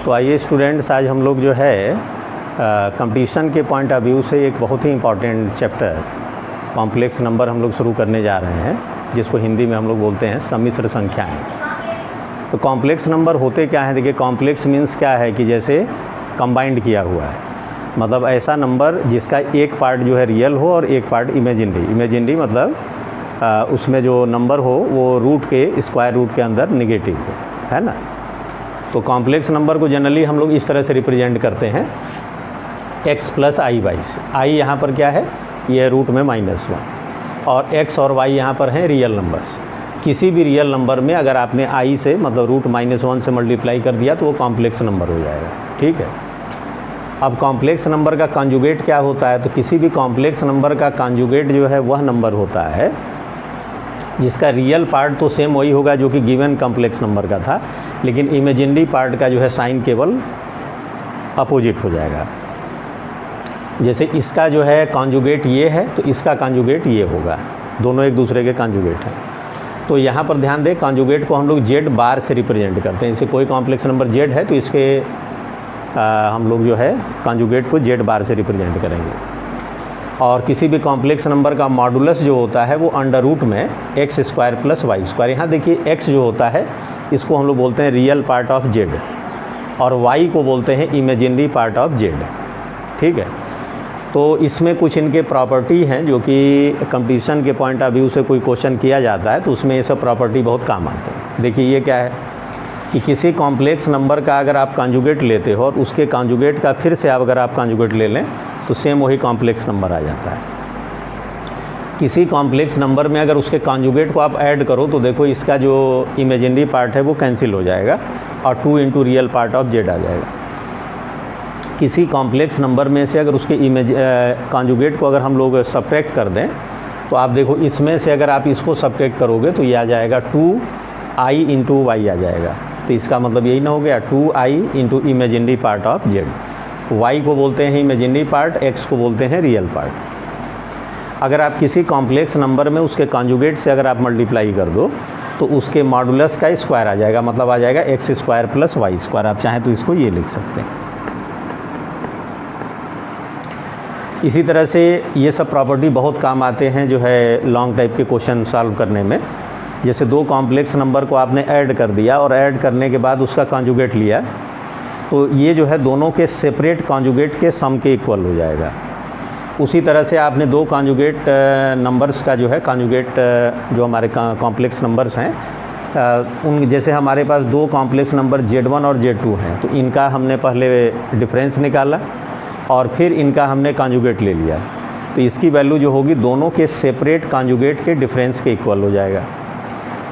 तो आइए स्टूडेंट्स, आज हम लोग जो है कंपटीशन के पॉइंट ऑफ व्यू से एक बहुत ही इम्पॉर्टेंट चैप्टर कॉम्प्लेक्स नंबर हम लोग शुरू करने जा रहे हैं, जिसको हिंदी में हम लोग बोलते हैं सम्मिश्र संख्याएं। तो कॉम्प्लेक्स नंबर होते क्या हैं? देखिए, कॉम्प्लेक्स मीन्स क्या है कि जैसे कंबाइंड किया हुआ है, मतलब ऐसा नंबर जिसका एक पार्ट जो है रियल हो और एक पार्ट इमेजिनरी। इमेजिनरी मतलब उसमें जो नंबर हो वो रूट के स्क्वायर रूट के अंदर निगेटिव हो, है ना। तो कॉम्प्लेक्स नंबर को जनरली हम लोग इस तरह से रिप्रेजेंट करते हैं x प्लस आई वाई से। आई यहाँ पर क्या है? ये है रूट में -1, और x और y यहाँ पर हैं रियल नंबर्स। किसी भी रियल नंबर में अगर आपने i से मतलब रूट -1 से मल्टीप्लाई कर दिया तो वो कॉम्प्लेक्स नंबर हो जाएगा, ठीक है। अब कॉम्प्लेक्स नंबर का कॉन्जुगेट क्या होता है? तो किसी भी कॉम्प्लेक्स नंबर का कॉन्जुगेट जो है वह नंबर होता है जिसका रियल पार्ट तो सेम वही होगा जो कि गिवन कॉम्प्लेक्स नंबर का था, लेकिन इमेजिनरी पार्ट का जो है साइन केवल अपोजिट हो जाएगा। जैसे इसका जो है कॉन्जुगेट ये है तो इसका कॉन्जुगेट ये होगा, दोनों एक दूसरे के कॉन्जुगेट हैं। तो यहाँ पर ध्यान दें, कॉन्जुगेट को हम लोग z बार से रिप्रेजेंट करते हैं। जैसे कोई कॉम्प्लेक्स नंबर z है तो इसके हम लोग जो है कॉन्जुगेट को z बार से रिप्रेजेंट करेंगे। और किसी भी कॉम्प्लेक्स नंबर का मॉडुलस जो होता है वो अंडर रूट में x square plus y square. यहाँ देखिए x जो होता है इसको हम लोग बोलते हैं रियल पार्ट ऑफ z, और y को बोलते हैं इमेजिनरी पार्ट ऑफ z, ठीक है। तो इसमें कुछ इनके प्रॉपर्टी हैं जो कि कंपटीशन के पॉइंट ऑफ व्यू से कोई क्वेश्चन किया जाता है तो उसमें ये सब प्रॉपर्टी बहुत काम आते हैं। देखिए ये क्या है कि किसी कॉम्प्लेक्स नंबर का अगर आप कॉन्जुगेट लेते हो और उसके कॉन्जुगेट का फिर से अगर आप कॉन्जुगेट ले लें तो सेम वही कॉम्प्लेक्स नंबर आ जाता है। किसी कॉम्प्लेक्स नंबर में अगर उसके कॉन्जुगेट को आप ऐड करो तो देखो इसका जो इमेजिनरी पार्ट है वो कैंसिल हो जाएगा और 2 into real part of z आ जाएगा। किसी कॉम्प्लेक्स नंबर में से अगर उसके कॉन्जुगेट को अगर हम लोग सब्ट्रैक्ट कर दें तो आप देखो इसमें से अगर आप इसको सब्ट्रैक्ट करोगे तो ये आ जाएगा 2i इंटू वाई आ जाएगा। तो इसका मतलब यही ना हो गया 2i into imaginary part of z। y को बोलते हैं इमेजिनरी पार्ट, x को बोलते हैं रियल पार्ट। अगर आप किसी कॉम्प्लेक्स नंबर में उसके कॉन्जुगेट से अगर आप मल्टीप्लाई कर दो तो उसके मॉडुलस का स्क्वायर आ जाएगा, मतलब आ जाएगा x square plus y square. आप चाहें तो इसको ये लिख सकते हैं। इसी तरह से ये सब प्रॉपर्टी बहुत काम आते हैं जो है लॉन्ग टाइप के क्वेश्चन सॉल्व करने में। जैसे दो कॉम्प्लेक्स नंबर को आपने ऐड कर दिया और ऐड करने के बाद उसका कॉन्जुगेट लिया तो ये जो है दोनों के सेपरेट कॉन्जुगेट के सम के इक्वल हो जाएगा। उसी तरह से आपने दो कॉन्जुगेट नंबर्स का जो है कॉन्जुगेट जो हमारे कॉम्प्लेक्स नंबर्स हैं उन जैसे हमारे पास दो कॉम्प्लेक्स नंबर z1 और z2 हैं तो इनका हमने पहले डिफरेंस निकाला और फिर इनका हमने कॉन्जुगेट ले लिया तो इसकी वैल्यू जो होगी दोनों के सेपरेट कॉन्जुगेट के डिफरेंस के इक्वल हो जाएगा।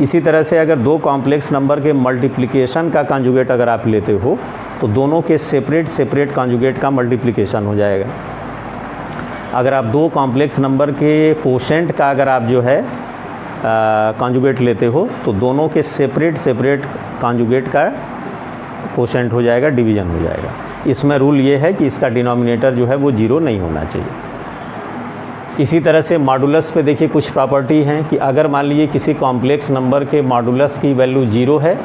इसी तरह से अगर दो कॉम्प्लेक्स नंबर के मल्टीप्लिकेशन का कॉन्जुगेट अगर आप लेते हो तो दोनों के सेपरेट कॉन्जुगेट का मल्टीप्लिकेशन हो जाएगा। अगर आप दो कॉम्प्लेक्स नंबर के कोशेंट का अगर आप जो है कॉन्जुगेट लेते हो तो दोनों के सेपरेट कॉन्जुगेट का कोशेंट हो जाएगा, डिवीज़न हो जाएगा। इसमें रूल ये है कि इसका डिनोमिनेटर जो है वो 0 नहीं होना चाहिए। इसी तरह से मॉडुलस पे देखिए कुछ प्रॉपर्टी हैं कि अगर मान लीजिए किसी कॉम्प्लेक्स नंबर के मॉडुलस की वैल्यू 0 है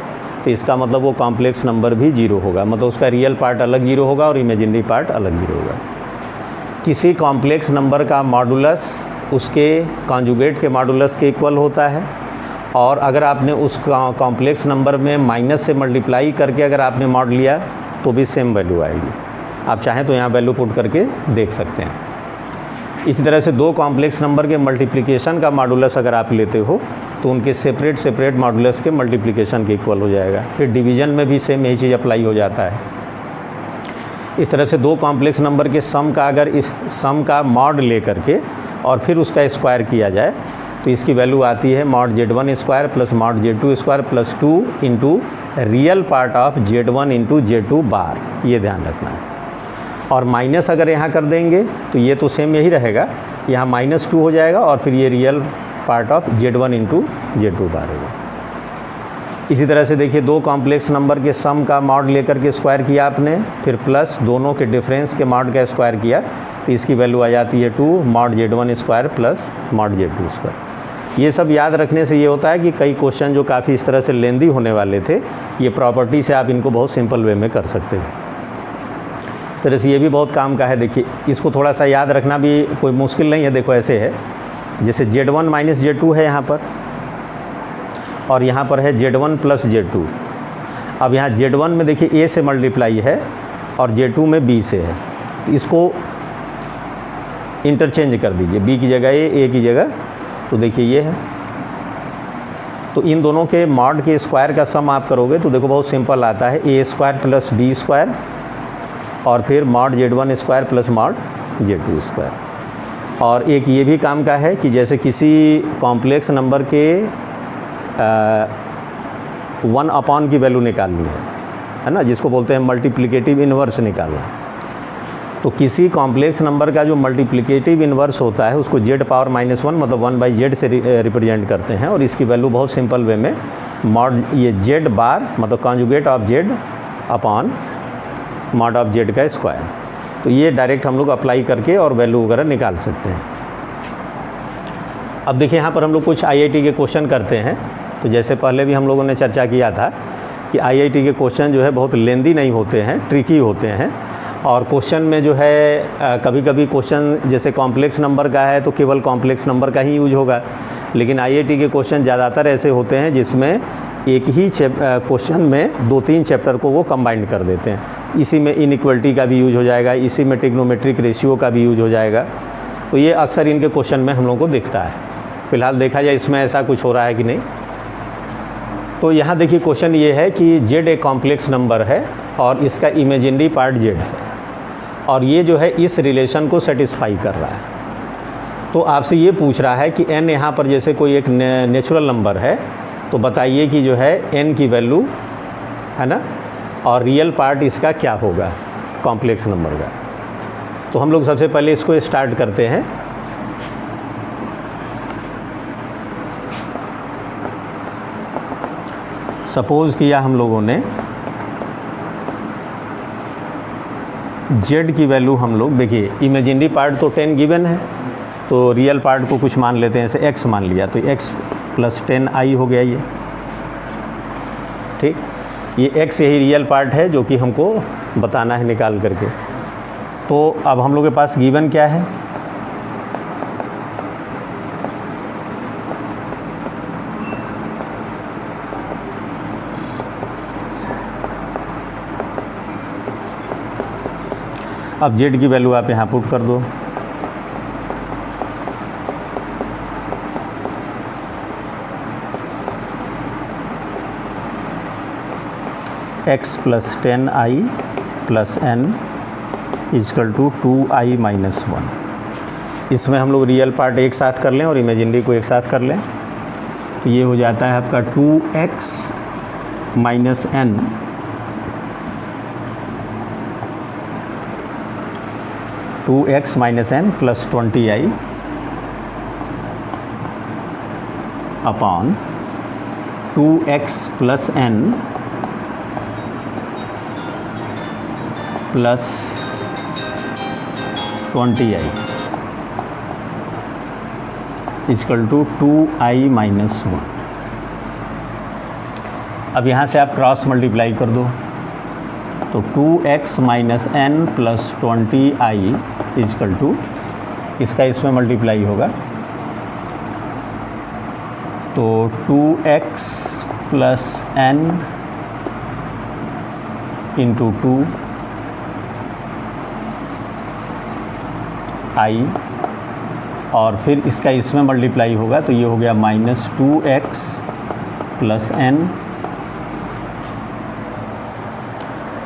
तो इसका मतलब वो कॉम्प्लेक्स नंबर भी 0 होगा, मतलब उसका रियल पार्ट अलग 0 होगा और इमेजिनरी पार्ट अलग 0 होगा। किसी कॉम्प्लेक्स नंबर का मॉडुलस उसके कॉन्जुगेट के मॉडुलस के इक्वल होता है, और अगर आपने उस कॉम्प्लेक्स नंबर में माइनस से मल्टीप्लाई करके अगर आपने मॉड लिया तो भी सेम वैल्यू आएगी। आप चाहें तो यहाँ वैल्यू पुट करके देख सकते हैं। इसी तरह से दो कॉम्प्लेक्स नंबर के मल्टीप्लिकेशन का मॉडुलस अगर आप लेते हो तो उनके सेपरेट मॉडुलस के मल्टीप्लिकेशन के इक्वल हो जाएगा। फिर डिवीज़न में भी सेम यही चीज़ अप्लाई हो जाता है। इस तरह से दो कॉम्प्लेक्स नंबर के सम का अगर इस सम का मॉड ले करके और फिर उसका स्क्वायर किया जाए तो इसकी वैल्यू आती है mod z1 square plus mod z2 square plus 2 into real part of z1 into z2 बार। ये ध्यान रखना है। और माइनस अगर यहाँ कर देंगे तो ये तो सेम यही रहेगा, यहाँ -2 हो जाएगा और फिर ये real part of z1 into z2 बार होगा। इसी तरह से देखिए दो कॉम्प्लेक्स नंबर के सम का मॉड लेकर के स्क्वायर किया आपने, फिर प्लस दोनों के डिफरेंस के मॉड का स्क्वायर किया तो इसकी वैल्यू आ जाती है 2 mod z1 square plus mod z2 square. ये सब याद रखने से ये होता है कि कई क्वेश्चन जो काफ़ी इस तरह से लेंदी होने वाले थे ये प्रॉपर्टी से आप इनको बहुत सिंपल वे में कर सकते हो। इस तरह से ये भी बहुत काम का है। देखिए इसको थोड़ा सा याद रखना भी कोई मुश्किल नहीं है। देखो ऐसे है, जैसे Z1 माइनस Z2 है यहाँ पर, और यहाँ पर है Z1 प्लस Z2। अब यहाँ Z1 में देखिए A से मल्टीप्लाई है और Z2 में B से है, तो इसको इंटरचेंज कर दीजिए, B की जगह A की जगह, तो देखिए ये है। तो इन दोनों के मॉड के स्क्वायर का सम आप करोगे तो देखो बहुत सिंपल आता है, A square plus B square और फिर mod Z1 square plus mod Z2 square. और एक ये भी काम का है कि जैसे किसी कॉम्प्लेक्स नंबर के 1 अपॉन की वैल्यू निकालनी है ना, जिसको बोलते हैं मल्टीप्लिकेटिव इन्वर्स निकालना। तो किसी कॉम्प्लेक्स नंबर का जो मल्टीप्लिकेटिव इन्वर्स होता है उसको Z पावर -1 मतलब 1/Z से रिप्रेजेंट करते हैं, और इसकी वैल्यू बहुत सिंपल वे में मॉड ये Z बार मतलब conjugate of Z upon mod of Z का स्क्वायर। तो ये डायरेक्ट हम लोग अप्लाई करके और वैल्यू वगैरह निकाल सकते हैं। अब देखिए यहाँ पर हम लोग कुछ IIT के क्वेश्चन करते हैं। तो जैसे पहले भी हम लोगों ने चर्चा किया था कि IIT के क्वेश्चन जो है बहुत लेंदी नहीं होते हैं, ट्रिकी होते हैं। और क्वेश्चन में जो है कभी कभी क्वेश्चन जैसे कॉम्प्लेक्स नंबर का है तो केवल कॉम्प्लेक्स नंबर का ही यूज होगा, लेकिन IIT के क्वेश्चन ज़्यादातर ऐसे होते हैं जिसमें एक ही क्वेश्चन में 2-3 चैप्टर को वो कंबाइन कर देते हैं। इसी में इनइक्वलिटी का भी यूज हो जाएगा, इसी में ट्रिग्नोमेट्रिक रेशियो का भी यूज हो जाएगा। तो ये अक्सर इनके क्वेश्चन में हम लोगों को दिखता है। फ़िलहाल देखा जाए इसमें ऐसा कुछ हो रहा है कि नहीं। तो यहाँ देखिए क्वेश्चन ये है कि Z एक कॉम्प्लेक्स नंबर है और इसका इमेजिनरी पार्ट Z है, और ये जो है इस रिलेशन को सेटिस्फाई कर रहा है। तो आपसे ये पूछ रहा है कि n यहाँ पर जैसे कोई एक नेचुरल नंबर है, तो बताइए कि जो है n की वैल्यू है ना, और रियल पार्ट इसका क्या होगा कॉम्प्लेक्स नंबर का। तो हम लोग सबसे पहले इसको स्टार्ट करते हैं। सपोज़ किया हम लोगों ने Z की वैल्यू हम लोग देखिए इमेजिनरी पार्ट तो 10 गिवन है, तो रियल पार्ट को कुछ मान लेते हैं, जैसे x मान लिया, तो x प्लस 10i हो गया ये, ठीक। ये x यही रियल पार्ट है जो कि हमको बताना है निकाल करके। तो अब हम लोग के पास गिवन क्या है, अब Z की वैल्यू आप यहाँ पुट कर दो। x plus 10i plus n equal to 2i minus 1। इसमें हम लोग रियल पार्ट एक साथ कर लें और इमेजिनरी को एक साथ कर लें, तो ये हो जाता है आपका 2x minus n minus n plus 20i upon 2x plus n plus 20i equal to 2i minus 1। अब यहाँ से आप क्रॉस मल्टीप्लाई कर दो, तो 2x minus n plus 20i equal to इसका इसमें मल्टीप्लाई होगा, तो 2x plus n into 2i और फिर इसका इसमें मल्टीप्लाई होगा, तो ये हो गया माइनस 2x प्लस n,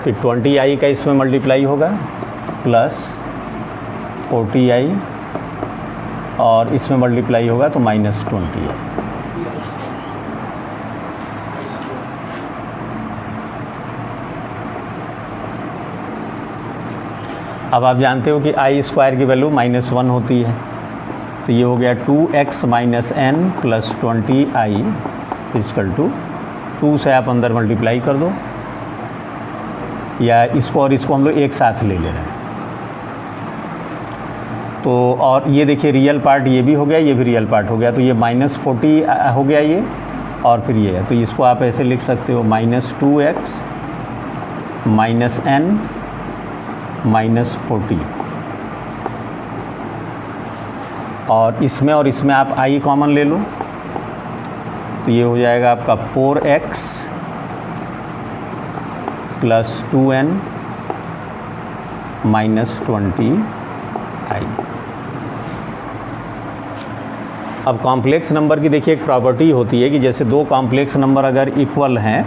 फिर 20i का इसमें मल्टीप्लाई होगा प्लस 40i और इसमें मल्टीप्लाई होगा तो माइनस 20i। अब आप जानते हो कि i स्क्वायर की वैल्यू -1 होती है, तो ये हो गया 2x minus n plus 20i equal to 2 से आप अंदर मल्टीप्लाई कर दो, या इसको और इसको हम लोग एक साथ ले रहे हैं। तो और ये देखिए रियल पार्ट ये भी हो गया, ये भी रियल पार्ट हो गया, तो ये -40 हो गया ये, और फिर ये है, तो इसको आप ऐसे लिख सकते हो -2x माइनस n माइनस 40, और इसमें आप i कॉमन ले लो, तो ये हो जाएगा आपका 4x plus 2n minus 20i। अब कॉम्प्लेक्स नंबर की देखिए एक प्रॉपर्टी होती है कि जैसे दो कॉम्प्लेक्स नंबर अगर इक्वल हैं,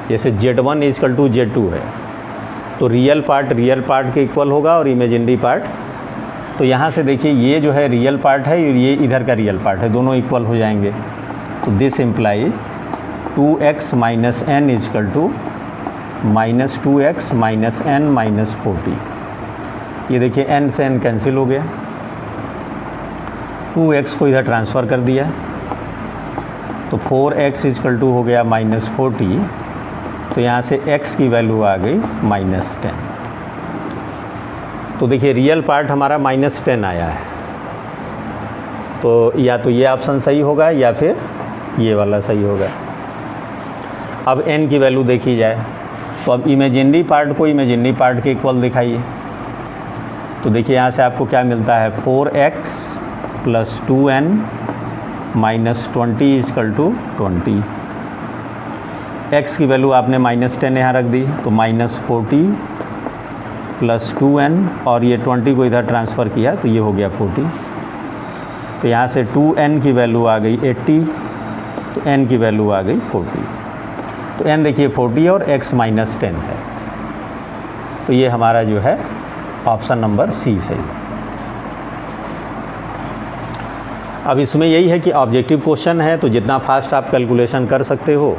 जैसे Z1 इक्वल टू Z2 है, तो रियल पार्ट के इक्वल होगा और इमेजिनरी पार्ट, तो यहाँ से देखिए ये जो है रियल पार्ट है और ये इधर का रियल पार्ट है, दोनों इक्वल हो जाएंगे। तो this imply 2x minus n equal to -2x minus n minus 40। ये देखिए n से n कैंसिल हो गया, 2x को इधर ट्रांसफ़र कर दिया, तो 4x इक्वल टू हो गया -40, तो यहाँ से x की वैल्यू आ गई -10। तो देखिए रियल पार्ट हमारा -10 आया है, तो या तो ये ऑप्शन सही होगा या फिर ये वाला सही होगा। अब n की वैल्यू देखी जाए, तो अब इमेजिनरी पार्ट को इमेजिनरी पार्ट के इक्वल दिखाइए, तो देखिए यहाँ से आपको क्या मिलता है 4x plus 2n minus 20 equal to 20। x की वैल्यू आपने -10 यहाँ रख दी, तो -40 प्लस 2n, और ये 20 को इधर ट्रांसफ़र किया तो ये हो गया 40। तो यहाँ से 2n की वैल्यू आ गई 80, तो n की वैल्यू आ गई 40। तो n देखिए 40 और x -10 है, तो ये हमारा जो है ऑप्शन नंबर सी सही है। अब इसमें यही है कि ऑब्जेक्टिव क्वेश्चन है, तो जितना फास्ट आप कैलकुलेशन कर सकते हो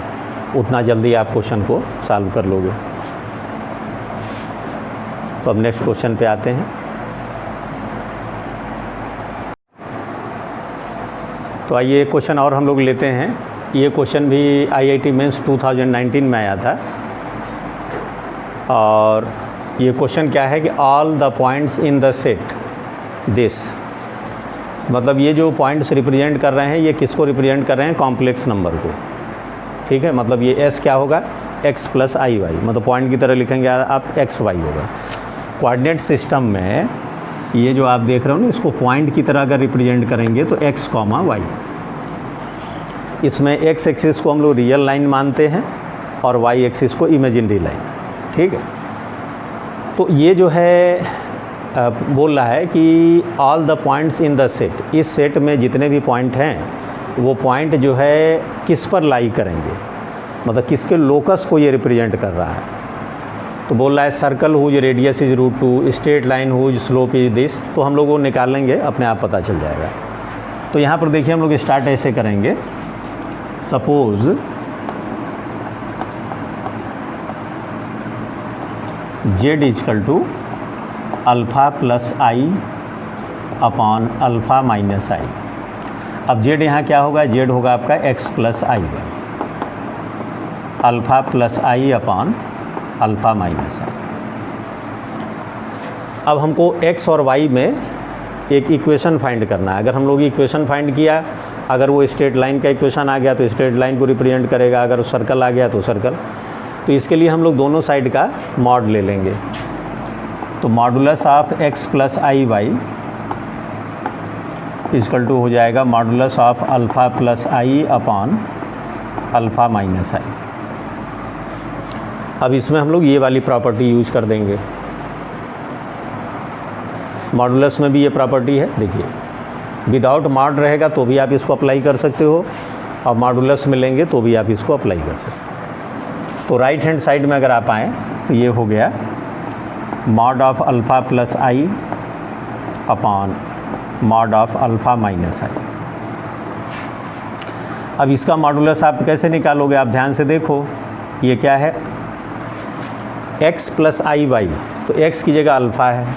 उतना जल्दी आप क्वेश्चन को सॉल्व कर लोगे। तो अब नेक्स्ट क्वेश्चन पे आते हैं। तो आइए एक क्वेश्चन और हम लोग लेते हैं। ये क्वेश्चन भी IIT मेंस 2019 में आया था, और ये क्वेश्चन क्या है कि all the points in the set this, मतलब ये जो पॉइंट्स रिप्रेजेंट कर रहे हैं ये किसको रिप्रेजेंट कर रहे हैं, कॉम्प्लेक्स नंबर को। ठीक है, मतलब ये s क्या होगा, x प्लस आई वाई, मतलब पॉइंट की तरह लिखेंगे आप x y होगा। कोऑर्डिनेट सिस्टम में ये जो आप देख रहे हो ना, इसको पॉइंट की तरह अगर रिप्रेजेंट करेंगे तो x, y, इसमें x एक्सिस को हम लोग रियल लाइन मानते हैं और y एक्सिस को इमेजिनरी लाइन। ठीक है, तो ये जो है बोल रहा है कि all the points in the set, इस सेट में जितने भी पॉइंट हैं वो पॉइंट जो है किस पर लाई करेंगे, मतलब किसके लोकस को ये रिप्रेजेंट कर रहा है। तो बोल रहा है circle whose radius is √2, straight line whose slope is this, तो हम लोग वो निकालेंगे, अपने आप पता चल जाएगा। तो यहाँ पर देखिए हम लोग स्टार्ट ऐसे करेंगे, suppose z equal to alpha plus i upon alpha minus i. अब z यहाँ क्या होगा, z होगा आपका x plus i y, alpha plus i upon alpha minus i. अब हमको x और y में एक इक्वेशन फाइंड करना है। अगर हम लोग इक्वेशन फाइंड किया, अगर वो स्ट्रेट लाइन का इक्वेशन आ गया तो स्ट्रेट लाइन को रिप्रेजेंट करेगा, अगर सर्कल आ गया तो सर्कल। तो इसके लिए हम लोग दोनों साइड का मॉड ले लेंगे। तो modulus of x plus i y equal to हो जाएगा modulus of alpha plus i upon alpha minus i. अब इसमें हम लोग ये वाली प्रॉपर्टी यूज कर देंगे। मॉडुलस में भी ये प्रॉपर्टी है, देखिए विदाउट मॉड रहेगा तो भी आप इसको अप्लाई कर सकते हो, और मॉडुलस में लेंगे तो भी आप इसको अप्लाई कर सकते हो। तो राइट हैंड साइड में अगर आप आएँ तो ये हो गया mod of alpha plus i upon mod of alpha minus i. अब इसका मॉडुलस आप कैसे निकालोगे, आप ध्यान से देखो, ये क्या है x प्लस आई वाई, तो x की जगह अल्फ़ा है,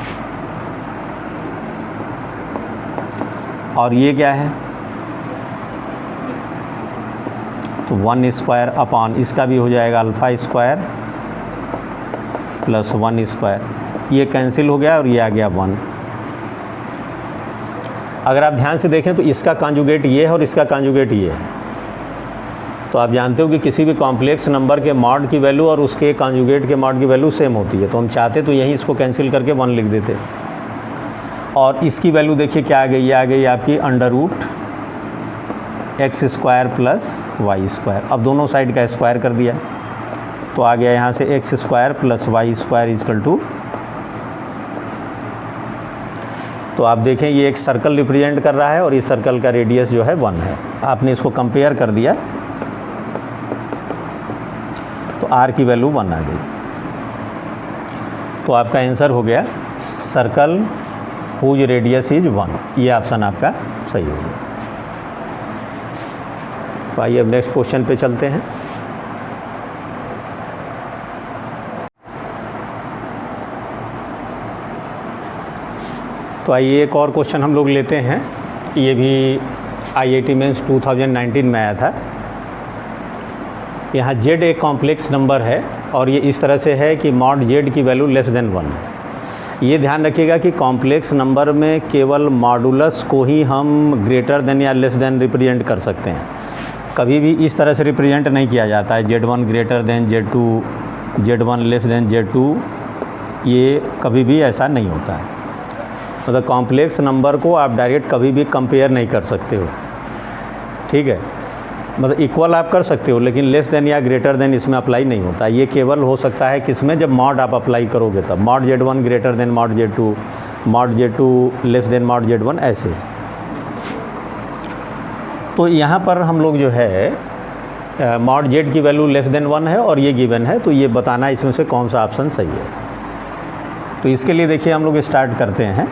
और ये क्या है तो 1 स्क्वायर अपॉन इसका भी हो जाएगा अल्फ़ा स्क्वायर प्लस 1 स्क्वायर, ये कैंसिल हो गया और ये आ गया 1। अगर आप ध्यान से देखें तो इसका कॉन्जुगेट ये है और इसका कॉन्जुगेट ये है, तो आप जानते हो कि किसी भी कॉम्प्लेक्स नंबर के मॉड की वैल्यू और उसके कॉन्जुगेट के मॉड की वैल्यू सेम होती है। तो हम चाहते तो यहीं इसको कैंसिल करके 1 लिख देते, और इसकी वैल्यू देखिए क्या आ गई, ये आ गई आपकी √x² + y²। अब दोनों साइड का स्क्वायर कर दिया तो आ गया यहाँ से x² + y²। तो आप देखें ये एक सर्कल रिप्रेजेंट कर रहा है और इस सर्कल का रेडियस जो है 1 है। आपने इसको कंपेयर कर दिया तो r की वैल्यू 1 आ गई। तो आपका आंसर हो गया सर्कल हुज रेडियस इज 1। ये ऑप्शन आपका सही हो गया। तो आइए अब नेक्स्ट क्वेश्चन पे चलते हैं। तो आइए एक और क्वेश्चन हम लोग लेते हैं। ये भी IIT मेंस 2019 में आया था। यहाँ z एक कॉम्प्लेक्स नंबर है और ये इस तरह से है कि मॉड z की वैल्यू लेस देन 1 है। ये ध्यान रखिएगा कि कॉम्प्लेक्स नंबर में केवल मॉडुलस को ही हम ग्रेटर देन या लेस देन रिप्रेजेंट कर सकते हैं। कभी भी इस तरह से रिप्रेजेंट नहीं किया जाता है z1 greater than z2, z1 less than z2। ये कभी भी ऐसा नहीं होता है। मतलब कॉम्प्लेक्स नंबर को आप डायरेक्ट कभी भी कंपेयर नहीं कर सकते हो, ठीक है। मतलब इक्वल आप कर सकते हो लेकिन लेस देन या ग्रेटर देन इसमें अप्लाई नहीं होता। ये केवल हो सकता है किसमें, जब मॉड आप अप्लाई करोगे तब। Mod z1 greater than mod z2, mod z2 less than mod z1, ऐसे। तो यहाँ पर हम लोग जो है मॉड z की वैल्यू लेस देन 1 है और ये गिवन है, तो ये बताना इसमें से कौन सा ऑप्शन सही है। तो इसके लिए देखिए हम लोग स्टार्ट करते हैं।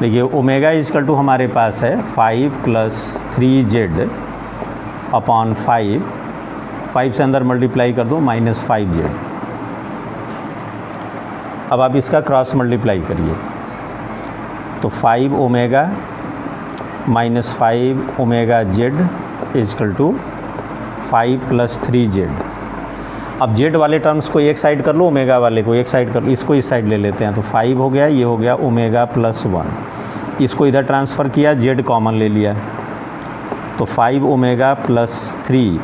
देखिए ओमेगा इक्वल टू हमारे पास है 5 + 3z अपॉन 5 से अंदर मल्टीप्लाई कर दो -5z। अब आप इसका क्रॉस मल्टीप्लाई करिए तो 5 omega -5 omega z equal to 5 + 3z। अब z वाले टर्म्स को एक साइड कर लो, ओमेगा वाले को एक साइड कर लो, इसको इस साइड ले लेते हैं। तो 5 हो गया, ये हो गया ओमेगा +1। इसको इधर ट्रांसफ़र किया, z कॉमन ले लिया तो 5 ओमेगा +3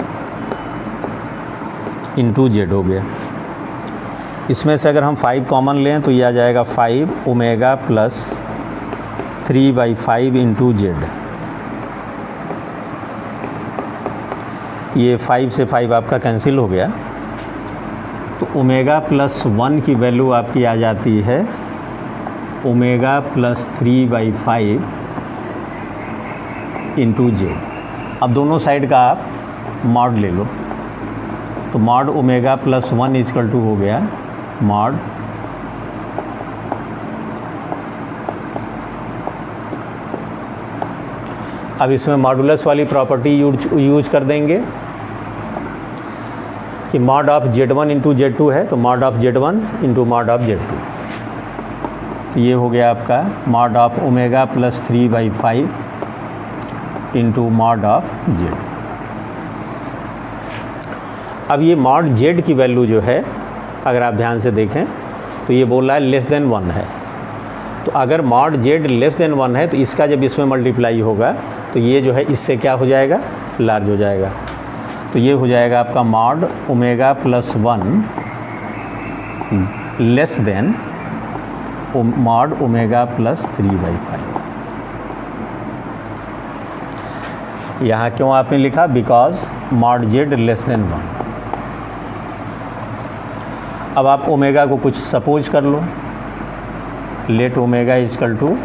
इंटू z हो गया। इसमें से अगर हम 5 कॉमन लें तो ये आ जाएगा 5 ओमेगा +3/5 इंटू z। ये 5 से 5 आपका कैंसिल हो गया। तो ओमेगा +1 की वैल्यू आपकी आ जाती है ओमेगा +3/5 इंटू z। अब दोनों साइड का आप मॉड ले लो तो मॉड ओमेगा +1 इक्वल टू हो गया मॉड अब इसमें मॉडुलस वाली प्रॉपर्टी यूज कर देंगे कि mod of z1 into z2 है, तो mod of z1 into mod of z2। तो ये हो गया आपका mod of omega +3/5 into mod of z। अब ये मॉड z की वैल्यू जो है अगर आप ध्यान से देखें तो ये बोल रहा है लेस देन 1 है। तो अगर मॉड z लेस देन 1 है तो इसका जब इसमें मल्टीप्लाई होगा तो ये जो है इससे क्या हो जाएगा, लार्ज हो जाएगा। तो ये हो जाएगा आपका mod omega +1 less than mod omega +3/5। यहाँ क्यों आपने लिखा, because mod z less than 1। अब आप ओमेगा को कुछ सपोज कर लो, let omega equal to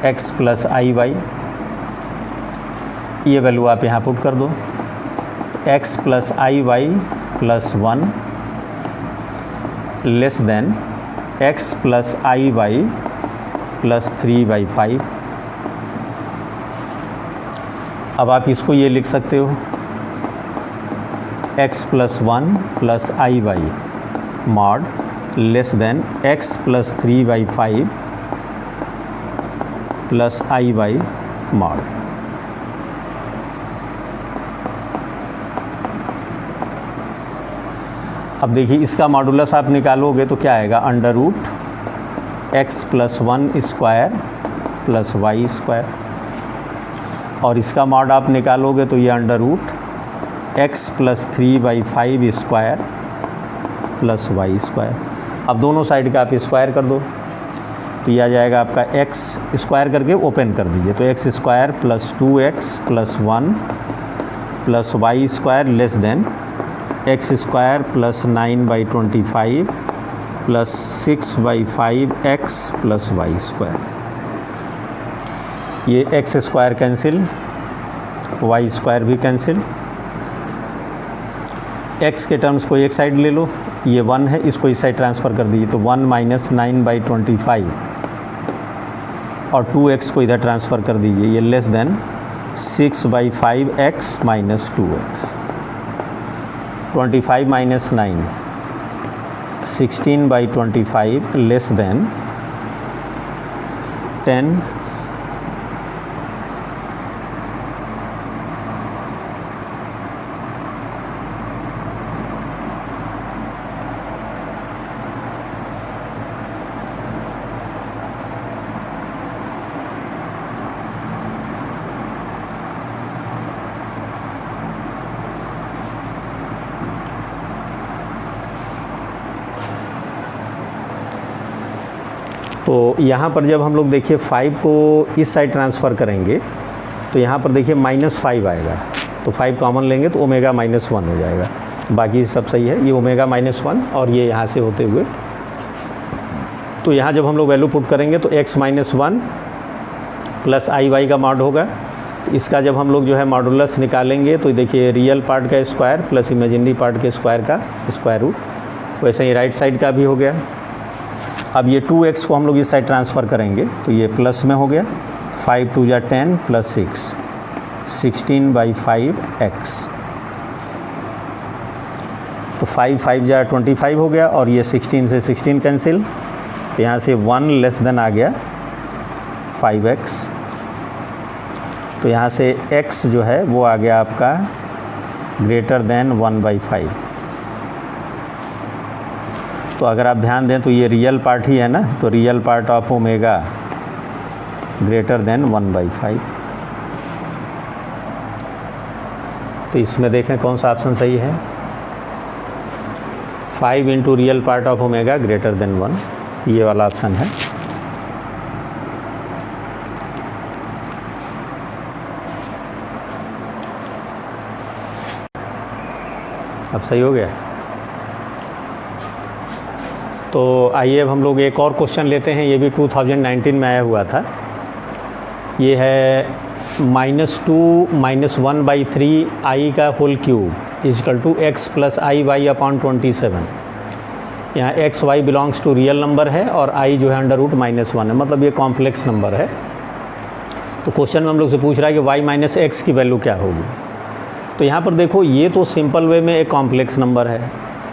x + i/y। ये वैल्यू आप यहाँ पुट कर दो, x + i/y + 1 less then x + i/y + 3/5। अब आप इसको ये लिख सकते हो x + 1 + i/y mod less than x + 3/5 + i/y mod. अब देखिए इसका मॉडुलस आप निकालोगे तो क्या आएगा, √x + 1² + y²। और इसका मॉड आप निकालोगे तो ये under root x plus 3/5 square plus y square. अब दोनों साइड का आप स्क्वायर कर दो तो ये आ जाएगा आपका एक्स स्क्वायर करके ओपन कर दीजिए, तो x square plus 2x plus 1 plus y square less than x square plus 9/25 plus 6/5x plus y square. ये x square cancel, y square भी कैंसिल। एक्स के टर्म्स को एक साइड ले लो, ये 1 है, इसको इस साइड ट्रांसफ़र कर दीजिए, तो 1 माइनस 9/25 और 2x को इधर ट्रांसफ़र कर दीजिए, ये less than 6/5x minus 2x। 25 minus 9 16/25 less than 10 तो यहाँ पर जब हम लोग देखिए 5 को इस साइड ट्रांसफ़र करेंगे तो यहाँ पर देखिए -5 आएगा, तो 5 कॉमन लेंगे तो ओमेगा -1 हो जाएगा, बाकी सब सही है। ये ओमेगा -1 और ये यहाँ से होते हुए, तो यहाँ जब हम लोग वैल्यू पुट करेंगे तो x -1 प्लस आई वाई का मॉड होगा। इसका जब हम लोग जो है मॉडुलस निकालेंगे तो देखिए रियल पार्ट का स्क्वायर प्लस इमेजिनरी पार्ट के स्क्वायर का स्क्वायर रूट, वैसे ही राइट साइड का भी हो गया। अब ये 2x को हम लोग इस साइड ट्रांसफ़र करेंगे तो ये प्लस में हो गया, 5 2 = 10 प्लस 6 16/5x, तो 5 5 = 25 हो गया और ये 16 से 16 कैंसिल, तो यहाँ से 1 लेस देन आ गया 5x, तो यहाँ से x जो है वो आ गया आपका ग्रेटर देन 1/5। तो अगर आप ध्यान दें तो ये रियल पार्ट ही है ना, तो real part of omega greater than 1/5। तो इसमें देखें कौन सा ऑप्शन सही है, 5 into real part of omega greater than 1, ये वाला ऑप्शन है। अब सही हो गया। तो आइए अब हम लोग एक और क्वेश्चन लेते हैं, ये भी 2019 में आया हुआ था। ये है -2 - 1/3 i का whole cube equal to x plus i y upon 27। यहाँ x y belongs to real number है और i जो है अंडर रूट -1 है, मतलब ये कॉम्प्लेक्स नंबर है। तो क्वेश्चन में हम लोग से पूछ रहा है कि y माइनस एक्स की वैल्यू क्या होगी। तो यहाँ पर देखो ये तो सिंपल वे में एक कॉम्प्लेक्स नंबर है,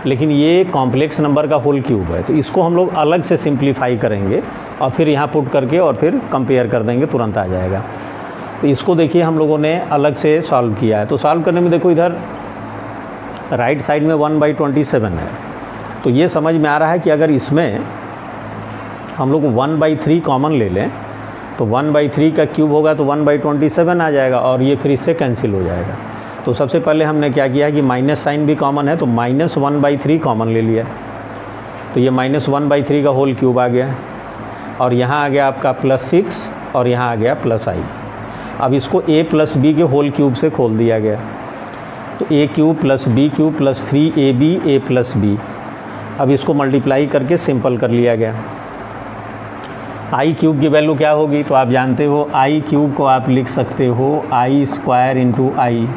लेकिन ये कॉम्प्लेक्स नंबर का होल क्यूब है, तो इसको हम लोग अलग से सिंप्लीफाई करेंगे और फिर यहाँ पुट करके और फिर कंपेयर कर देंगे, तुरंत आ जाएगा। तो इसको देखिए हम लोगों ने अलग से सॉल्व किया है। तो सॉल्व करने में देखो इधर राइट साइड में 1/27 है, तो ये समझ में आ रहा है कि अगर इसमें हम लोग 1/3 कॉमन ले लें तो 1/3 का क्यूब होगा तो 1/27 आ जाएगा और ये फिर इससे कैंसिल हो जाएगा। तो सबसे पहले हमने क्या किया कि माइनस साइन भी कॉमन है, तो -1/3 कॉमन ले लिया, तो ये -1/3 का होल क्यूब आ गया और यहाँ आ गया आपका +6 और यहाँ आ गया +i। अब इसको a + b के होल क्यूब से खोल दिया गया, तो a³ + b³ + 3ab a + b। अब इसको मल्टीप्लाई करके सिंपल कर लिया गया। i³ की वैल्यू क्या होगी, तो आप जानते हो i³ को आप लिख सकते हो i² × i,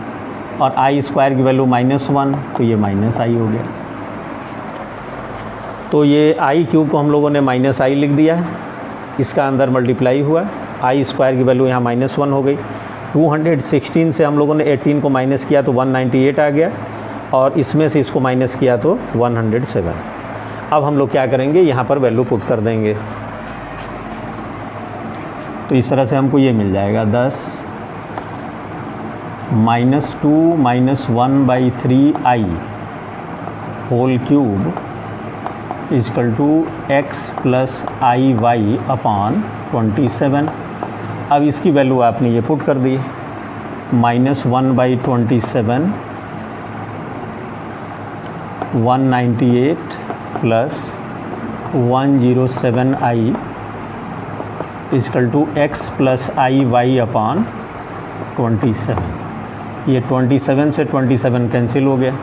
और i² की वैल्यू -1, तो ये -i हो गया। तो ये i³ को हम लोगों ने -i लिख दिया है, इसका अंदर मल्टीप्लाई हुआ, i² की वैल्यू यहाँ -1 हो गई। 216 से हम लोगों ने 18 को माइनस किया तो 198 आ गया और इसमें से इसको माइनस किया तो 107। अब हम लोग क्या करेंगे, यहाँ पर वैल्यू पुट कर देंगे, तो इस तरह से हमको ये मिल जाएगा 10 -2 - 1/3i whole cube equal to x plus i y upon 27। अब इसकी वैल्यू आपने ये पुट कर दी, -1/27 198 plus 107i equal to x plus i y upon 27। ये 27 से 27 कैंसिल हो गया,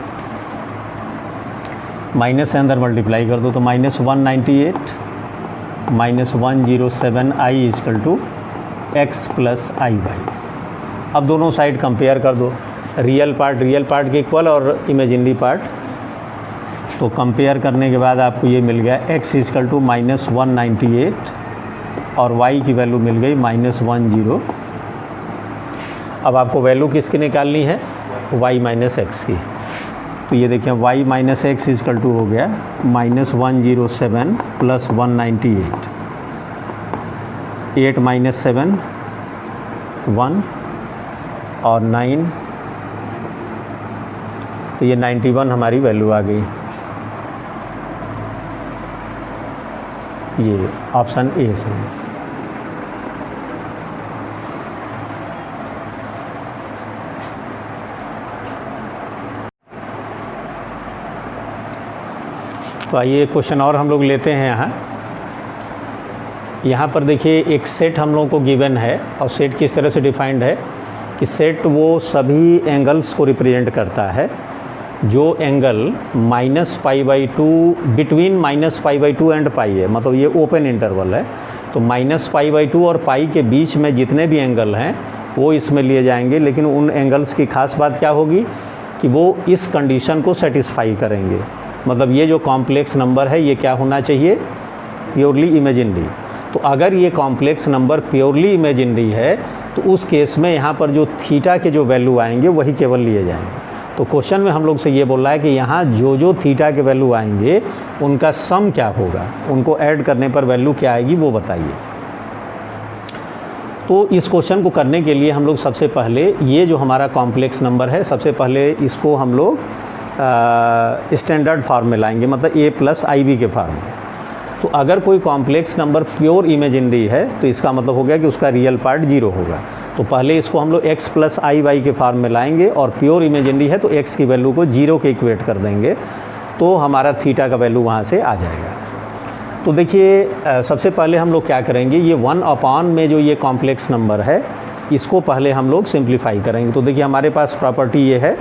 माइनस से अंदर मल्टीप्लाई कर दो तो -198 -107i equal to x plus i y. अब दोनों साइड कंपेयर कर दो, रियल पार्ट के इक्वल और इमेजिनरी पार्ट, तो कंपेयर करने के बाद आपको ये मिल गया x इक्वल टू -198 और y की वैल्यू मिल गई -10। अब आपको वैल्यू किसकी निकालनी है, y माइनस एक्स की। तो ये देखें y minus x equal to हो गया -107 प्लस 198, 8 माइनस 7 1 और 9, तो ये 91 हमारी वैल्यू आ गई। ये ऑप्शन ए से। तो आइए एक क्वेश्चन और हम लोग लेते हैं। यहाँ पर देखिए एक सेट हम लोगों को गिवन है, और सेट किस तरह से डिफाइंड है कि सेट वो सभी एंगल्स को रिप्रेजेंट करता है जो एंगल -π/2 बिटवीन -π/2 एंड पाई है, मतलब ये ओपन इंटरवल है। तो -π/2 और पाई के बीच में जितने भी एंगल हैं वो इसमें लिए जाएंगे, लेकिन उन एंगल्स की खास बात क्या होगी कि वो इस कंडीशन को सेटिस्फाई करेंगे। मतलब ये जो कॉम्प्लेक्स नंबर है ये क्या होना चाहिए, प्योरली इमेजिनरी। तो अगर ये कॉम्प्लेक्स नंबर प्योरली इमेजिनरी है तो उस केस में यहाँ पर जो थीटा के जो वैल्यू आएंगे वही केवल लिए जाएंगे। तो क्वेश्चन में हम लोग से ये बोल रहा है कि यहाँ जो थीटा के वैल्यू आएंगे उनका सम क्या होगा, उनको ऐड करने पर वैल्यू क्या आएगी वो बताइए। तो इस क्वेश्चन को करने के लिए हम लोग सबसे पहले ये जो हमारा कॉम्प्लेक्स नंबर है, सबसे पहले इसको हम लोग स्टैंडर्ड फॉर्म में लाएंगे, मतलब a प्लस IB के फॉर्म में। तो अगर कोई कॉम्प्लेक्स नंबर प्योर इमेजिनरी है तो इसका मतलब हो गया कि उसका रियल पार्ट 0 होगा। तो पहले इसको हम लोग x प्लस आई वाई के फॉर्म में लाएंगे, और प्योर इमेजिनरी है तो x की वैल्यू को 0 के इक्वेट कर देंगे, तो हमारा थीटा का वैल्यू वहाँ से आ जाएगा। तो देखिए सबसे पहले हम लोग क्या करेंगे, ये 1/, में जो ये कॉम्प्लेक्स नंबर है इसको पहले हम लोग सिंप्लीफाई करेंगे। तो देखिए हमारे पास प्रॉपर्टी ये है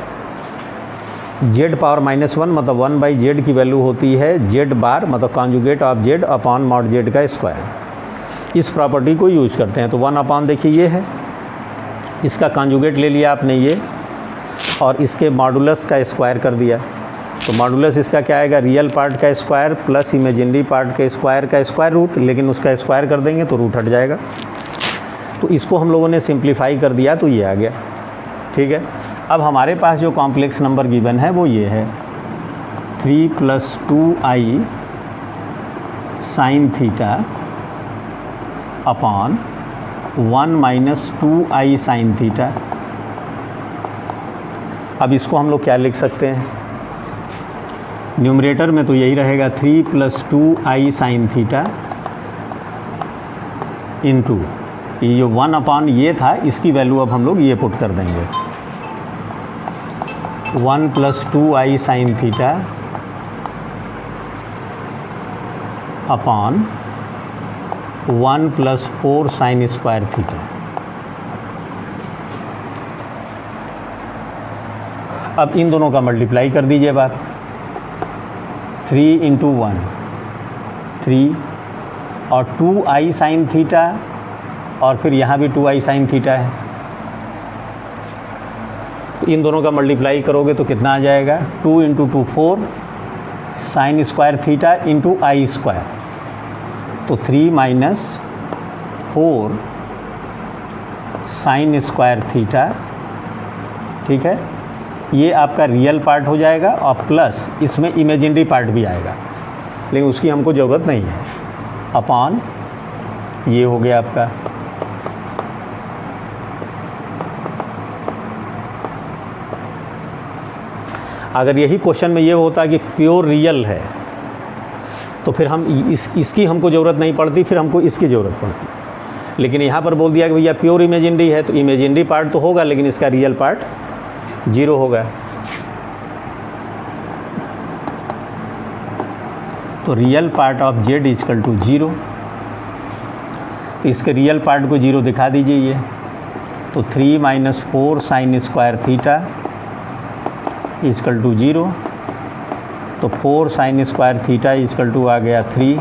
z पावर -1, मतलब 1/z की वैल्यू होती है z बार, मतलब conjugate of z upon mod z का स्क्वायर। इस प्रॉपर्टी को यूज करते हैं। तो 1/, देखिए ये है, इसका कॉन्जुगेट ले लिया आपने ये, और इसके मॉडुलस का स्क्वायर कर दिया। तो मॉडुलस इसका क्या आएगा, रियल पार्ट का स्क्वायर प्लस इमेजिनरी पार्ट के स्क्वायर का स्क्वायर रूट, लेकिन उसका स्क्वायर कर देंगे तो रूट हट जाएगा। तो इसको हम लोगों ने सिंप्लीफाई कर दिया तो ये आ गया, ठीक है। अब हमारे पास जो कॉम्प्लेक्स नंबर गिवन है वो ये है 3 + 2i sin theta upon 1 - 2i sin theta. अब इसको हम लोग क्या लिख सकते हैं, न्यूमरेटर में तो यही रहेगा 3 + 2i sin थीटा इंटू ये जो 1/, ये था, इसकी वैल्यू अब हम लोग ये पुट कर देंगे 1 + 2i sin theta upon 1 + 4 sin square theta. अब इन दोनों का मल्टीप्लाई कर दीजिए अब आप, 3 × 1 3 और 2i sin थीटा, और फिर यहाँ भी 2i sin थीटा है। तो इन दोनों का मल्टीप्लाई करोगे तो कितना आ जाएगा, 2 × 2 4 sin स्क्वायर थीटा इंटू आई स्क्वायर। तो 3 - 4 sin स्क्वायर थीटा, ठीक है। ये आपका रियल पार्ट हो जाएगा, और प्लस इसमें इमेजिनरी पार्ट भी आएगा, लेकिन उसकी हमको ज़रूरत नहीं है, अपॉन ये हो गया आपका अगर यही क्वेश्चन में ये होता कि प्योर रियल है तो फिर हम इसकी हमको ज़रूरत नहीं पड़ती, फिर हमको इसकी ज़रूरत पड़ती। लेकिन यहाँ पर बोल दिया कि भैया प्योर इमेजिनरी है, तो इमेजिनरी पार्ट तो होगा लेकिन इसका रियल पार्ट 0 होगा। तो real part of z equal to 0। तो इसके रियल पार्ट को 0 दिखा दीजिए ये। तो 3 - 4 sin square theta equal to 0। तो 4 sin square theta equal to आ गया 3।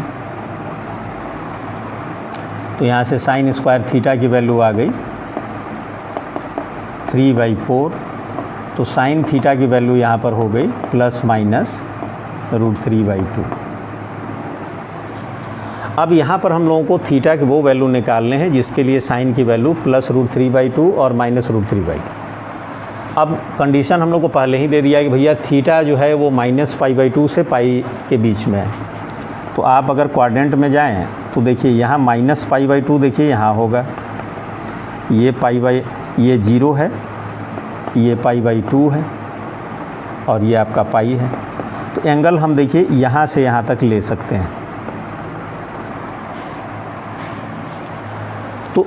तो यहाँ से साइन स्क्वायर थीटा की वैल्यू आ गई 3/4। तो साइन थीटा की वैल्यू यहाँ पर हो गई ±√3/2। अब यहाँ पर हम लोगों को थीटा की वो वैल्यू निकालने हैं जिसके लिए साइन की वैल्यू +√3/2 और -√3/2। अब कंडीशन हम लोग को पहले ही दे दिया कि भैया थीटा जो है वो -π/2 से पाई के बीच में है। तो आप अगर क्वाड्रेंट में जाएं तो देखिए यहाँ -π/2 देखिए यहाँ होगा, ये ये 0 है, ये π/2 है और ये आपका पाई है। तो एंगल हम देखिए यहाँ से यहाँ तक ले सकते हैं। तो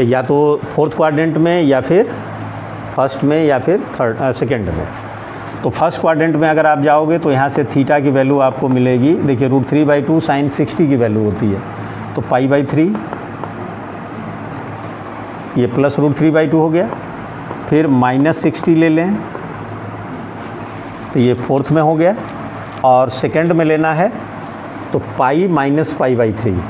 या तो फोर्थ क्वाड्रेंट में या फिर फर्स्ट में या फिर सेकेंड में। तो फर्स्ट क्वाड्रेंट में अगर आप जाओगे तो यहाँ से थीटा की वैल्यू आपको मिलेगी, देखिए √3/2 sin 60 की वैल्यू होती है। तो π/3 ये +√3/2 हो गया। फिर -60 ले लें तो ये फोर्थ में हो गया, और सेकेंड में लेना है तो पाई -π/3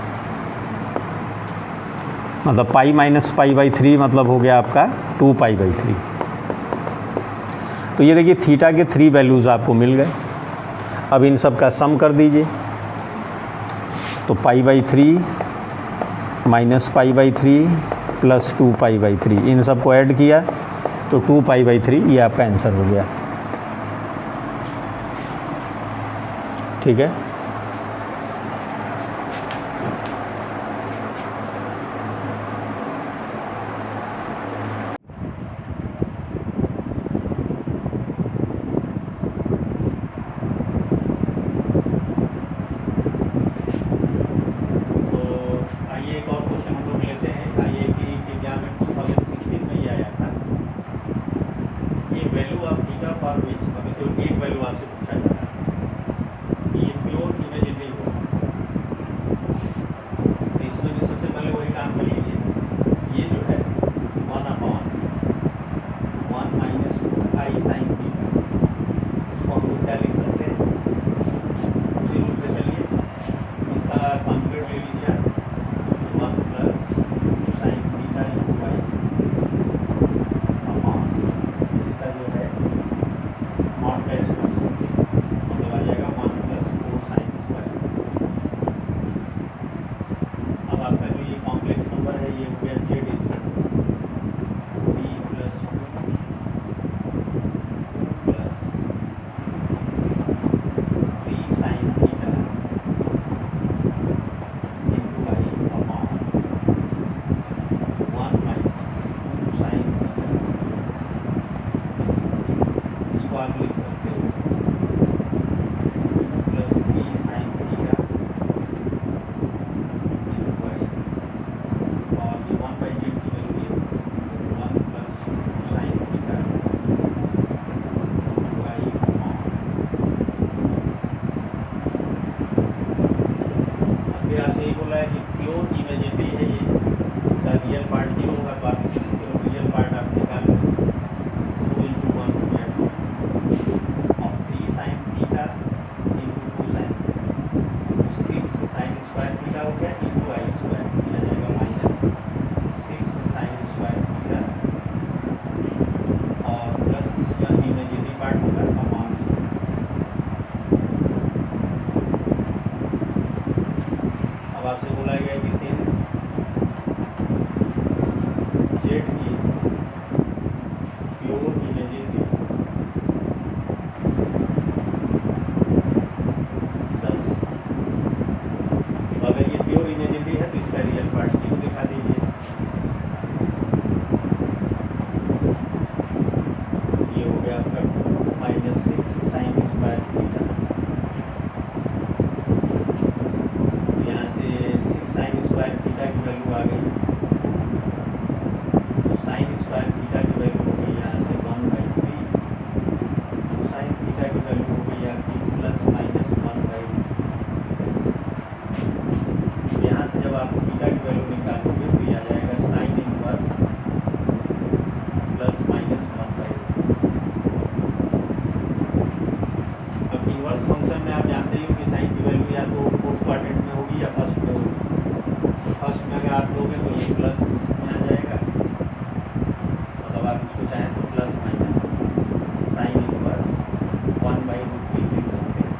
मतलब पाई -π/3 मतलब हो गया आपका 2π/3। तो ये देखिए थीटा के 3 वैल्यूज़ आपको मिल गए। अब इन सब का सम कर दीजिए। तो π/3 -π/3 + 2π/3 इन सब को ऐड किया तो 2π/3 ये आपका आंसर हो गया। ठीक है। Value of theta for which, मतलब एक वैल्यू आपसे पूछा जा रहा है, ये प्योर 1/√3 लिख सकते हैं।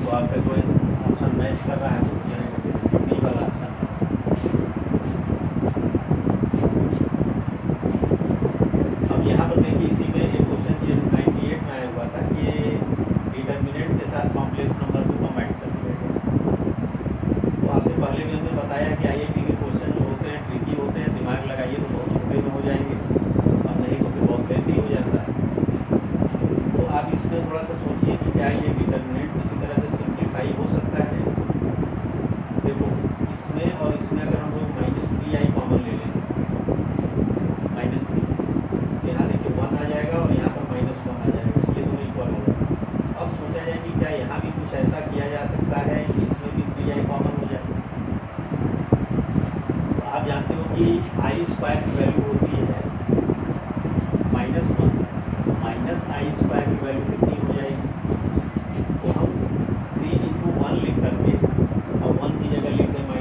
तो आपका जो ऑप्शन मैच कर रहा है तो डी वाला ऑप्शन। अब यहाँ पर देखिए इसी में एक क्वेश्चन ये 98 में आया हुआ था कि डिटर्मिनेंट के साथ कॉम्प्लेक्स नंबर को कम्बाइन कर दिया गया। तो आपसे पहले भी हमने बताया कि IIT के क्वेश्चन जो होते हैं ट्रिकी होते हैं, दिमाग लगाइए तो बहुत छोटे में हो जाएंगे, अब नहीं तो फिर बहुत लेंथी हो जाता है। तो आप इसमें थोड़ा सा सोचिए कि क्या ये डिटर्मिनेंट किसी तरह से सिंप्लीफाई हो सकता है। देखो इसमें और इसमें अगर हम लोग -3i कॉमन ले लें, -3, यहाँ देखिए 1 आ जाएगा और यहाँ पर -1 आ जाएगा, ये दोनों इक्वल हो जाएगा। अब सोचा जाए कि क्या यहाँ भी कुछ ऐसा किया जा सकता है कि इसमें भी 3i कॉमन हो जाए। तो आप जानते हो कि i² की वैल्यू होती है -1, -i² की वैल्यू कितनी हो जाएगी। तो हम 3 × 1 लिख करके और 1 की जगह लिख दें -i²।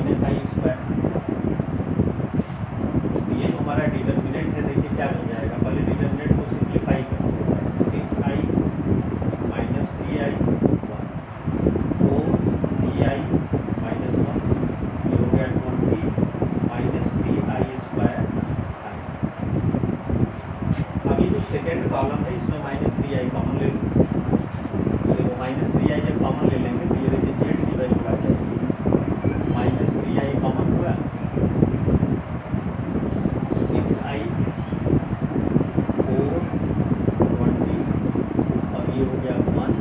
तो ये जो हमारा डिटर्मिनेंट है देखिए क्या बन जाएगा। पहले डिटर्मिनेंट को सिंप्लीफाई करें, 6i - 3i 1, 4ei - 1, ये हो गया 20 - 3i²। अब ये जो सेकेंड कॉलम है इसमें -3i कॉमन ले लो। तो देखो -3i जब कॉमन ले लेंगे तो ये देखिए जेड की वैल्यू आ जाएगी, -3i कॉमन हुआ, 6i 4 20 और ये हो गया 1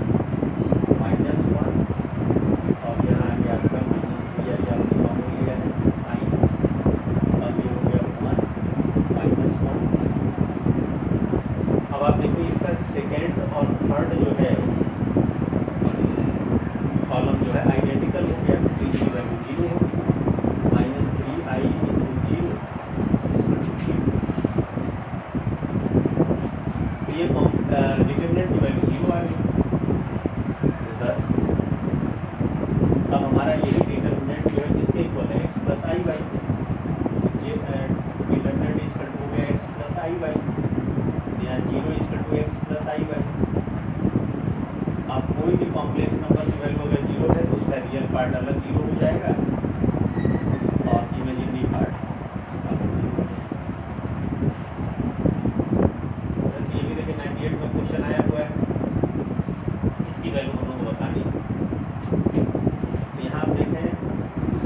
-1 और यहाँ आ गया आपका -3i आपने कॉमन लिया है i और ये हो गया 1 -1। अब आप देखो इसका सेकेंड और थर्ड जो है कॉलम जो है आइडेंटिकल हो गया, तो इसकी वैल्यू 0 होगी, -3i × 0 तो ये डिटर्मिनेंट की वैल्यू 0 आ गई, 10। अब हमारा ये डिटर्मिनेंट जो है किसके इक्वल है, x + i/, डिटर्मिनेंट इक्वल हो गया x + i/, यहाँ 0 = x + i/। अब कोई भी कॉम्प्लेक्स नंबर की वैल्यू अगर 0 है तो उसका रियल पार्ट अलग 0 हो जाएगा और इमेजिनरी पार्ट अलग 0 हो जाएगा। बस ये भी देखिए 98 में क्वेश्चन आया हुआ है, इसकी वैल्यू हम लोग बतानी है। तो यहाँ आप देखें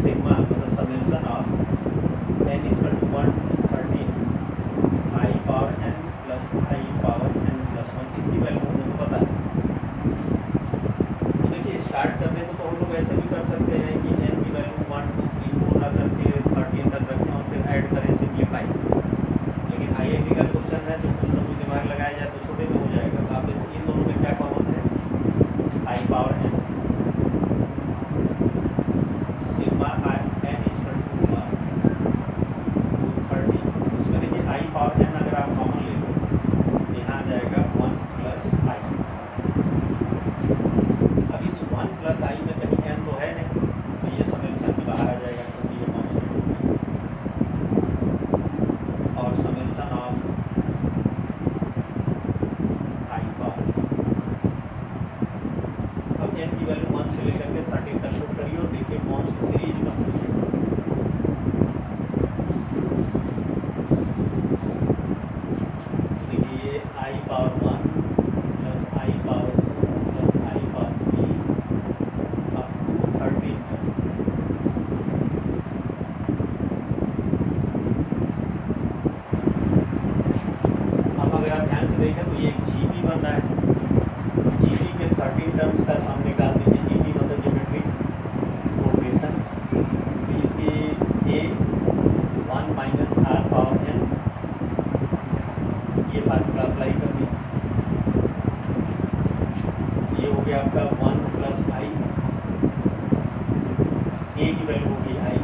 सिग्मा मतलब summation of n = 1 to 13 i power n + i power n + 1, इसकी वैल्यू हम लोग को पता है। तो देखिए स्टार्ट करने को तो हम लोग ऐसे भी कर सकते हैं कि n की वैल्यू 1 2 3 4 ना करके 13 तक रखें और फिर ऐड करें सिंप्लीफाई। लेकिन IIT का क्वेश्चन है तो कुछ ना कुछ दिमाग लगाया जाए तो छोटे में हो जाएगा। तो आप देखो इन दोनों में क्या कॉमन है, i power n sigma n = 1 to 13। इसमें देखिए i पावर n अगर आप कॉमन ले लो यहाँ आ जाएगा 1 + i। अब इस 1 + i में कहीं n तो है नहीं, तो ये समेशन के बाहर आ जाएगा क्योंकि ये कॉन्स्टेंट हो गया। और समेशन ऑफ i पावर, अब n की वैल्यू 1 से लेकर के 13 तक शो करिए और देखिए कौन सी सीरीज बन रही है। देखिए ये i power 1 + i power 2 + i power 3 up to 13 तक। अब अगर आप ध्यान से देखें तो ये एक GP बन रहा है, GP के 13 टर्म्स का सम निकाल दीजिए। GP मतलब ज्योमेट्रिक प्रोग्रेशन। तो इसकी a 1 - r पावर n, ये फार्मूला अप्लाई कर दीजिए। ये हो गया आपका 1 + i, a की वैल्यू हो गई i,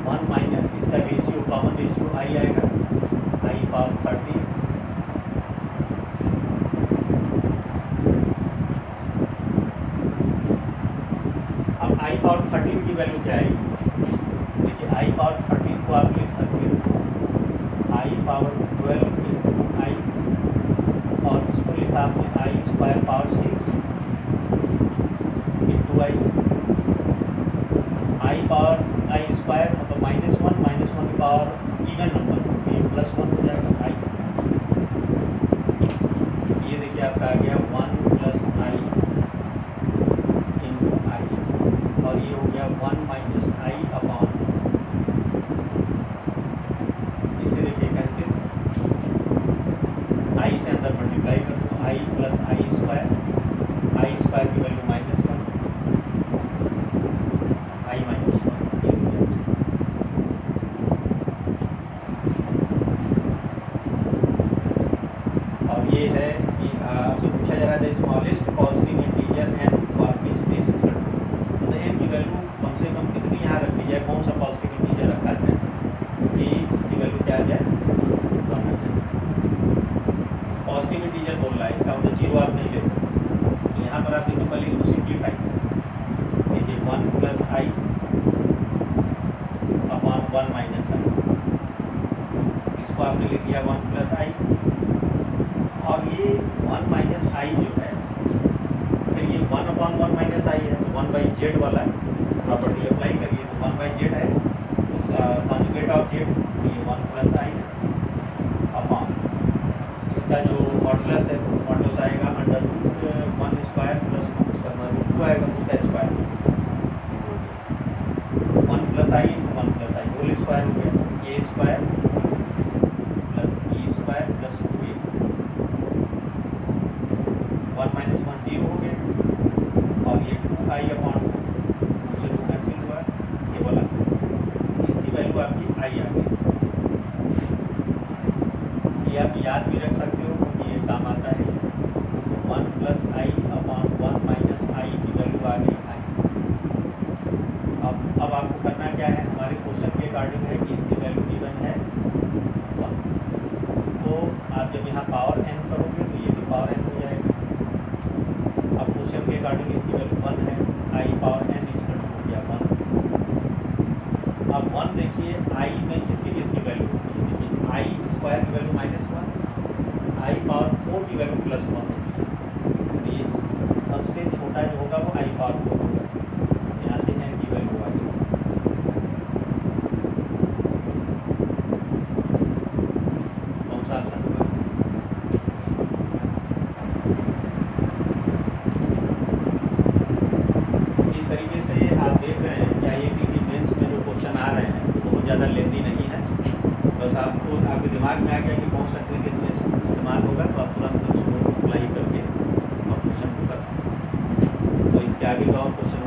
1 माइनस इसका रेशियो कॉमन रेशियो i आएगा, i पावर 13। अब i पावर 13 की वैल्यू क्या आएगी, देखिए i पावर 13 को आप लिख सकते हो i पावर 12 × i और उसको लिखा था आपने आई स्क्वायर पावर 6 इंटू आई पावर आई स्क्वायर मतलब -1 की पावर इवन नंबर ये +1 हो जाएगा आई। ये देखिए आपका आ गया 1 + आई इंटू आई और ये हो गया 1 - आई अपॉन, इससे देखिए कैंसिल, आई से अंदर मल्टीप्लाई कर दो, आई + आई स्क्वायर की वैल्यू -1 आई -1 और ये है कि आपसे पूछा जा रहा है smallest positive integer n for which this is control, तो एन की वैल्यू कम से कम कितनी यहाँ रख दी जाए, कौन सा पॉजिटिव इंटीजर रखा जाए कि इसकी वैल्यू क्या आ जाए 1 आ जाए। पॉजिटिव इंटीजर बोल रहा है, इसका मतलब 0 आप नहीं ले सकते। तो यहाँ पर आप देखिए पहले इसको सिंप्लीफाई देखिए 1 + आई अपॉन 1 - आई, इसको आपने लिख दिया 1 + आई और ये 1 - आई जो है फिर ये 1/1 - आई है तो 1/z वाला प्रॉपर्टी अप्लाई करिए तो 1/z है कॉन्जुगेट ऑफ z, ये 1 + आई अपॉन इसका जो मॉडुलस है मॉडुलस आएगा √1² + उसका √2 आएगा उसका स्क्वायर 1 + आई × 1 + आई होल स्क्वायर हो गया, a² + b² + 2a 1 - 1 0 हो गया और ये 2i अपॉन 2 से 2 कैंसिल हुआ, ये बोला इसकी वैल्यू आपकी आई आ गई। ये आप याद भी रख सकते हो क्योंकि ये काम आता है। 1 + आई अपॉन 1 - आई की वैल्यू आ गई आई। अब आपको करना क्या है, हमारे क्वेश्चन के अकॉर्डिंग है कि इसकी वैल्यू गिवन है 1, तो आप जब यहाँ पावर n करोगे तो ये भी पावर n हो जाएगा। अब क्वेश्चन के अकॉर्डिंग इसकी वैल्यू 1 है, आई पावर n हो गया 1। अब 1 देखिए आई में किसकी वैल्यू होती है, देखिए आई स्क्वायर की वैल्यू -1, आई पावर 4 की वैल्यू +1 होती है। तो ये सबसे छोटा जो होगा वो आई पावर 4 होगा, यहाँ से n की वैल्यू आ गई। कौन सा ऑप्शन होगा? इस तरीके से आप देख रहे हैं कि IIT की मेंस में जो क्वेश्चन आ रहे हैं तो बहुत ज़्यादा लेंदी नहीं है, बस आपको आपके दिमाग में आ गया कि कौन सा ट्रिक इसमें इस्तेमाल होगा तो आप तुरंत उसको अप्लाई करके और क्वेश्चन को कर सकते हैं। तो इसके आगे का और क्वेश्चन